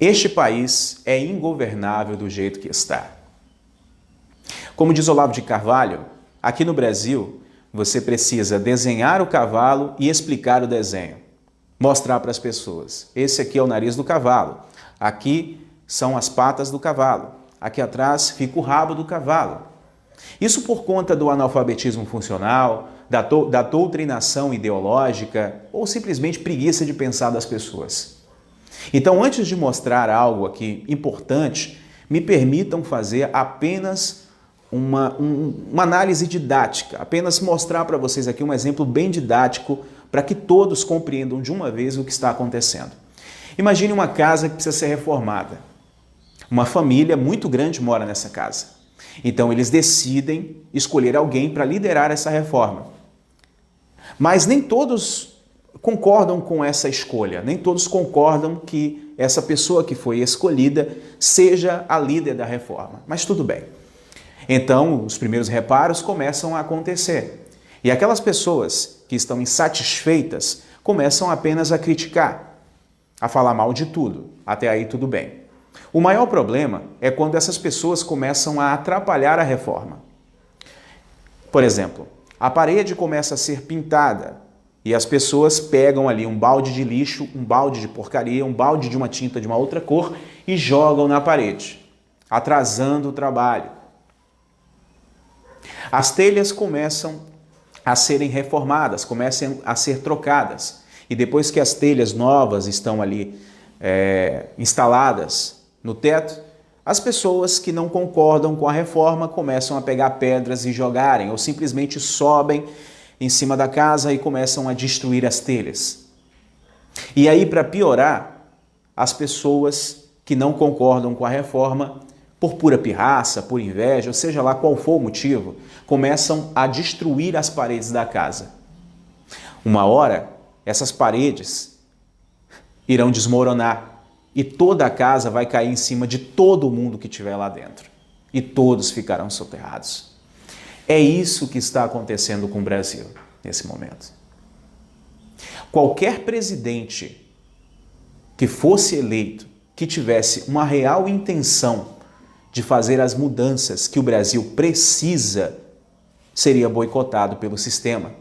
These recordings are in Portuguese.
Este país é ingovernável do jeito que está. Como diz Olavo de Carvalho, aqui no Brasil, você precisa desenhar o cavalo e explicar o desenho. Mostrar para as pessoas. Esse aqui é o nariz do cavalo. Aqui são as patas do cavalo. Aqui atrás fica o rabo do cavalo. Isso por conta do analfabetismo funcional, da doutrinação ideológica ou simplesmente preguiça de pensar das pessoas. Então, antes de mostrar algo aqui importante, me permitam fazer apenas uma análise didática, apenas mostrar para vocês aqui um exemplo bem didático para que todos compreendam de uma vez o que está acontecendo. Imagine uma casa que precisa ser reformada. Uma família muito grande mora nessa casa. Então, eles decidem escolher alguém para liderar essa reforma. Mas nem todos concordam com essa escolha, nem todos concordam que essa pessoa que foi escolhida seja a líder da reforma. Mas tudo bem. Então, os primeiros reparos começam a acontecer. E aquelas pessoas que estão insatisfeitas começam apenas a criticar, a falar mal de tudo. Até aí tudo bem. O maior problema é quando essas pessoas começam a atrapalhar a reforma. Por exemplo, a parede começa a ser pintada e as pessoas pegam ali um balde de lixo, um balde de porcaria, um balde de uma tinta de uma outra cor e jogam na parede, atrasando o trabalho. As telhas começam a serem reformadas, começam a ser trocadas. E depois que as telhas novas estão ali instaladas no teto, as pessoas que não concordam com a reforma começam a pegar pedras e jogarem, ou simplesmente sobem em cima da casa e começam a destruir as telhas. E aí, para piorar, as pessoas que não concordam com a reforma, por pura pirraça, por inveja, ou seja lá qual for o motivo, começam a destruir as paredes da casa. Uma hora, essas paredes irão desmoronar e toda a casa vai cair em cima de todo mundo que estiver lá dentro. E todos ficarão soterrados. É isso que está acontecendo com o Brasil nesse momento. Qualquer presidente que fosse eleito, que tivesse uma real intenção de fazer as mudanças que o Brasil precisa, seria boicotado pelo sistema.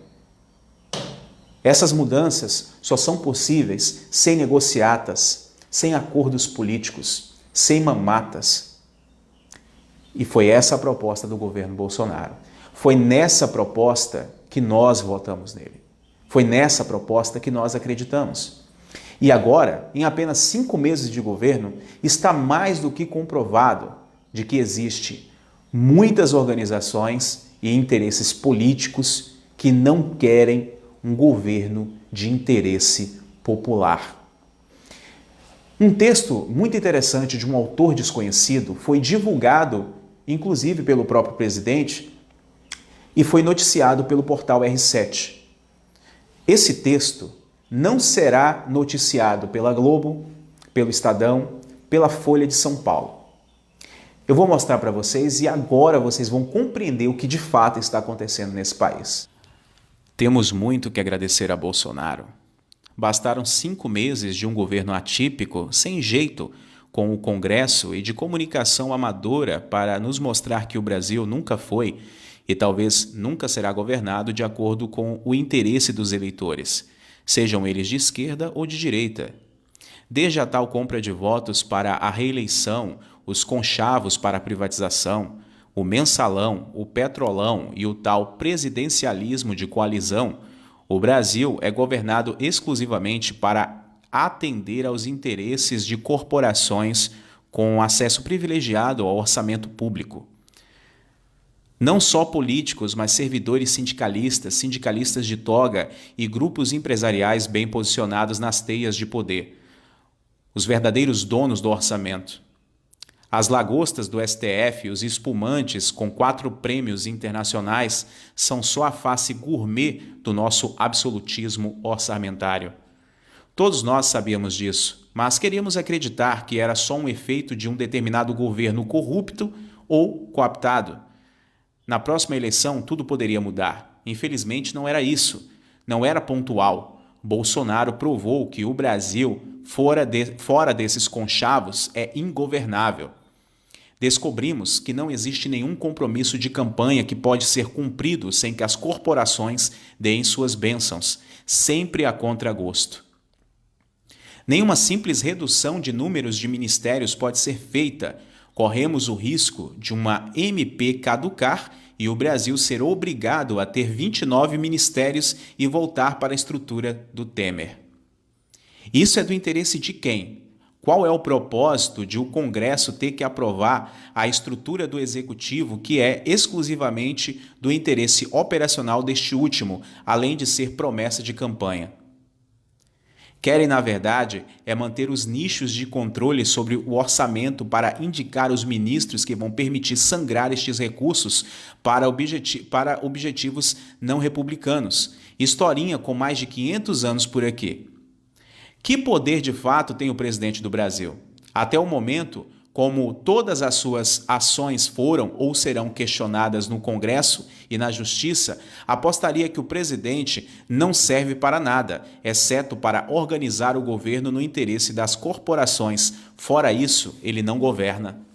Essas mudanças só são possíveis sem negociatas, sem acordos políticos, sem mamatas. E foi essa a proposta do governo Bolsonaro. Foi nessa proposta que nós votamos nele. Foi nessa proposta que nós acreditamos. E agora, em apenas 5 meses de governo, está mais do que comprovado de que existe muitas organizações e interesses políticos que não querem um governo de interesse popular. Um texto muito interessante de um autor desconhecido foi divulgado, inclusive pelo próprio presidente, e foi noticiado pelo portal R7. Esse texto não será noticiado pela Globo, pelo Estadão, pela Folha de São Paulo. Eu vou mostrar para vocês e agora vocês vão compreender o que de fato está acontecendo nesse país. Temos muito que agradecer a Bolsonaro. Bastaram 5 meses de um governo atípico, sem jeito, com o Congresso e de comunicação amadora para nos mostrar que o Brasil nunca foi e talvez nunca será governado de acordo com o interesse dos eleitores, sejam eles de esquerda ou de direita. Desde a tal compra de votos para a reeleição, os conchavos para a privatização, o mensalão, o petrolão e o tal presidencialismo de coalizão, o Brasil é governado exclusivamente para atender aos interesses de corporações com acesso privilegiado ao orçamento público. Não só políticos, mas servidores sindicalistas, sindicalistas de toga e grupos empresariais bem posicionados nas teias de poder. Os verdadeiros donos do orçamento. As lagostas do STF e os espumantes com 4 prêmios internacionais são só a face gourmet do nosso absolutismo orçamentário. Todos nós sabíamos disso, mas queríamos acreditar que era só um efeito de um determinado governo corrupto ou cooptado. Na próxima eleição, tudo poderia mudar. Infelizmente, não era isso. Não era pontual. Bolsonaro provou que o Brasil fora desses conchavos é ingovernável. Descobrimos que não existe nenhum compromisso de campanha que pode ser cumprido sem que as corporações deem suas bênçãos, sempre a contragosto. Nenhuma simples redução de números de ministérios pode ser feita. Corremos o risco de uma MP caducar e o Brasil ser obrigado a ter 29 ministérios e voltar para a estrutura do Temer. Isso é do interesse de quem? Qual é o propósito de o Congresso ter que aprovar a estrutura do Executivo, que é exclusivamente do interesse operacional deste último, além de ser promessa de campanha? Querem, na verdade, manter os nichos de controle sobre o orçamento para indicar os ministros que vão permitir sangrar estes recursos para objetivos não republicanos. Historinha com mais de 500 anos por aqui. Que poder de fato tem o presidente do Brasil? Até o momento, como todas as suas ações foram ou serão questionadas no Congresso e na Justiça, apostaria que o presidente não serve para nada, exceto para organizar o governo no interesse das corporações. Fora isso, ele não governa.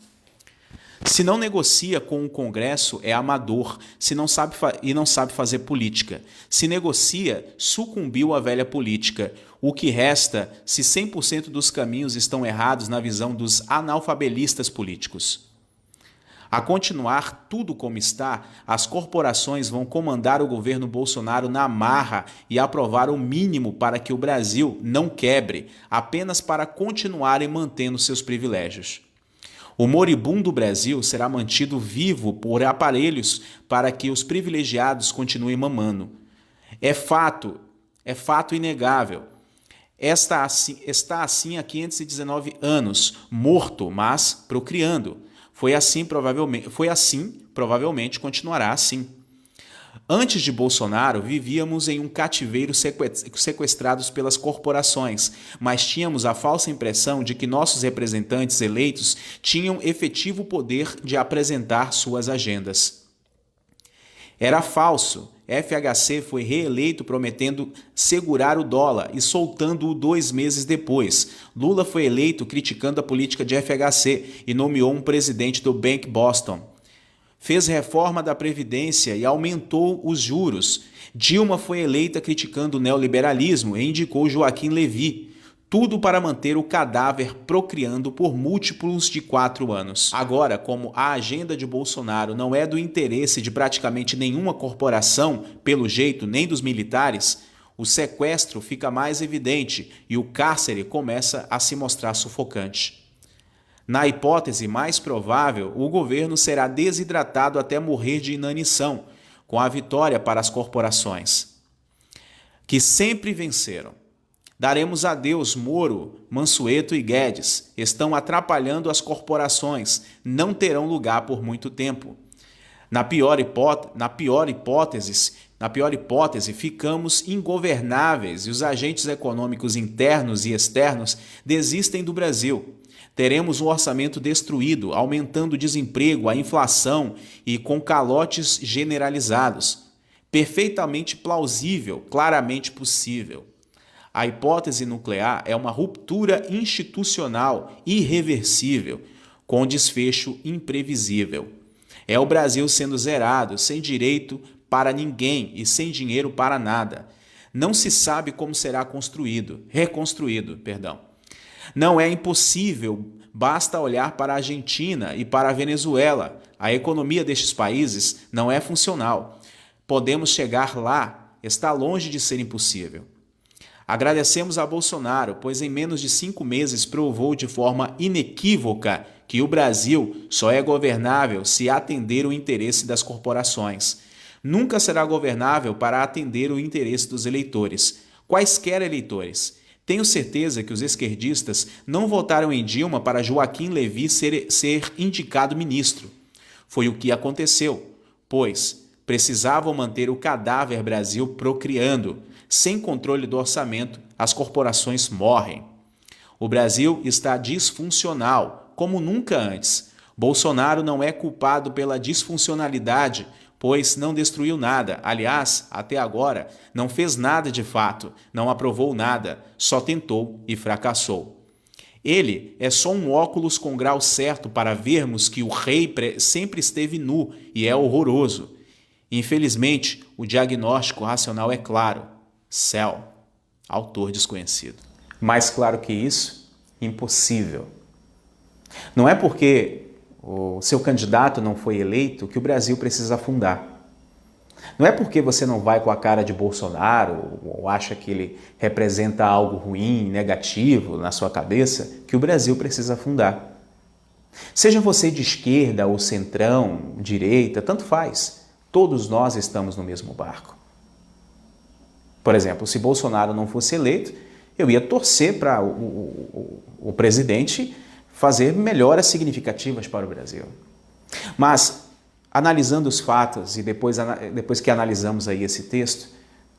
Se não negocia com o Congresso, é amador, não sabe fazer política. Se negocia, sucumbiu à velha política. O que resta se 100% dos caminhos estão errados na visão dos analfabelistas políticos? A continuar tudo como está, as corporações vão comandar o governo Bolsonaro na marra e aprovar o mínimo para que o Brasil não quebre, apenas para continuarem mantendo seus privilégios. O moribundo Brasil será mantido vivo por aparelhos para que os privilegiados continuem mamando. É fato inegável. Está assim há 519 anos, morto, mas procriando. Provavelmente continuará assim. Antes de Bolsonaro, vivíamos em um cativeiro sequestrados pelas corporações, mas tínhamos a falsa impressão de que nossos representantes eleitos tinham efetivo poder de apresentar suas agendas. Era falso. FHC foi reeleito prometendo segurar o dólar e soltando-o 2 meses depois. Lula foi eleito criticando a política de FHC e nomeou um presidente do Bank Boston. Fez reforma da Previdência e aumentou os juros. Dilma foi eleita criticando o neoliberalismo e indicou Joaquim Levy. Tudo para manter o cadáver procriando por múltiplos de 4 anos. Agora, como a agenda de Bolsonaro não é do interesse de praticamente nenhuma corporação, pelo jeito nem dos militares, o sequestro fica mais evidente e o cárcere começa a se mostrar sufocante. Na hipótese mais provável, o governo será desidratado até morrer de inanição, com a vitória para as corporações, que sempre venceram. Daremos adeus Moro, Mansueto e Guedes. Estão atrapalhando as corporações. Não terão lugar por muito tempo. Na pior hipótese, ficamos ingovernáveis e os agentes econômicos internos e externos desistem do Brasil. Teremos um orçamento destruído, aumentando o desemprego, a inflação e com calotes generalizados. Perfeitamente plausível, claramente possível. A hipótese nuclear é uma ruptura institucional irreversível, com desfecho imprevisível. É o Brasil sendo zerado, sem direito para ninguém e sem dinheiro para nada. Não se sabe como será reconstruído. Não é impossível, basta olhar para a Argentina e para a Venezuela. A economia destes países não é funcional. Podemos chegar lá, está longe de ser impossível. Agradecemos a Bolsonaro, pois em menos de 5 meses provou de forma inequívoca que o Brasil só é governável se atender o interesse das corporações. Nunca será governável para atender o interesse dos eleitores, quaisquer eleitores. Tenho certeza que os esquerdistas não votaram em Dilma para Joaquim Levy ser indicado ministro. Foi o que aconteceu, pois precisavam manter o cadáver Brasil procriando. Sem controle do orçamento, as corporações morrem. O Brasil está disfuncional, como nunca antes. Bolsonaro não é culpado pela disfuncionalidade, pois não destruiu nada. Aliás, até agora, não fez nada de fato, não aprovou nada, só tentou e fracassou. Ele é só um óculos com grau certo para vermos que o rei sempre esteve nu e é horroroso. Infelizmente, o diagnóstico racional é claro. Céu. Autor desconhecido. Mais claro que isso, impossível. Não é porque o seu candidato não foi eleito que o Brasil precisa afundar. Não é porque você não vai com a cara de Bolsonaro ou acha que ele representa algo ruim, negativo na sua cabeça, que o Brasil precisa afundar. Seja você de esquerda ou centrão, direita, tanto faz. Todos nós estamos no mesmo barco. Por exemplo, se Bolsonaro não fosse eleito, eu ia torcer para o presidente fazer melhoras significativas para o Brasil. Mas, analisando os fatos e depois que analisamos aí esse texto,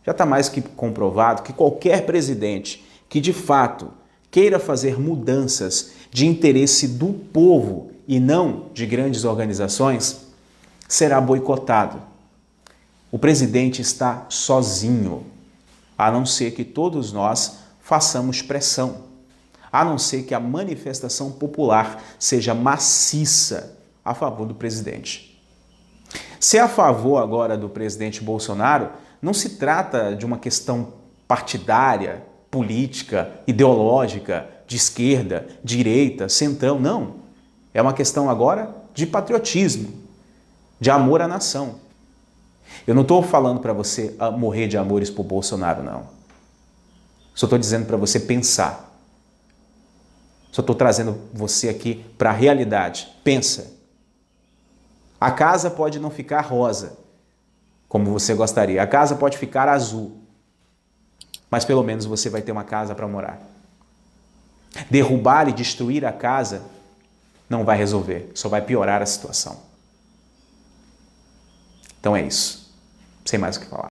já está mais que comprovado que qualquer presidente que de fato queira fazer mudanças de interesse do povo e não de grandes organizações, será boicotado. O presidente está sozinho, a não ser que todos nós façamos pressão, a não ser que a manifestação popular seja maciça a favor do presidente. Ser a favor agora do presidente Bolsonaro não se trata de uma questão partidária, política, ideológica, de esquerda, direita, centrão, não. É uma questão agora de patriotismo, de amor à nação. Eu não estou falando para você morrer de amores por Bolsonaro, não. Só estou dizendo para você pensar. Só estou trazendo você aqui para a realidade. Pensa. A casa pode não ficar rosa, como você gostaria. A casa pode ficar azul. Mas pelo menos você vai ter uma casa para morar. Derrubar e destruir a casa não vai resolver, só vai piorar a situação. Então é isso. Sem mais o que falar.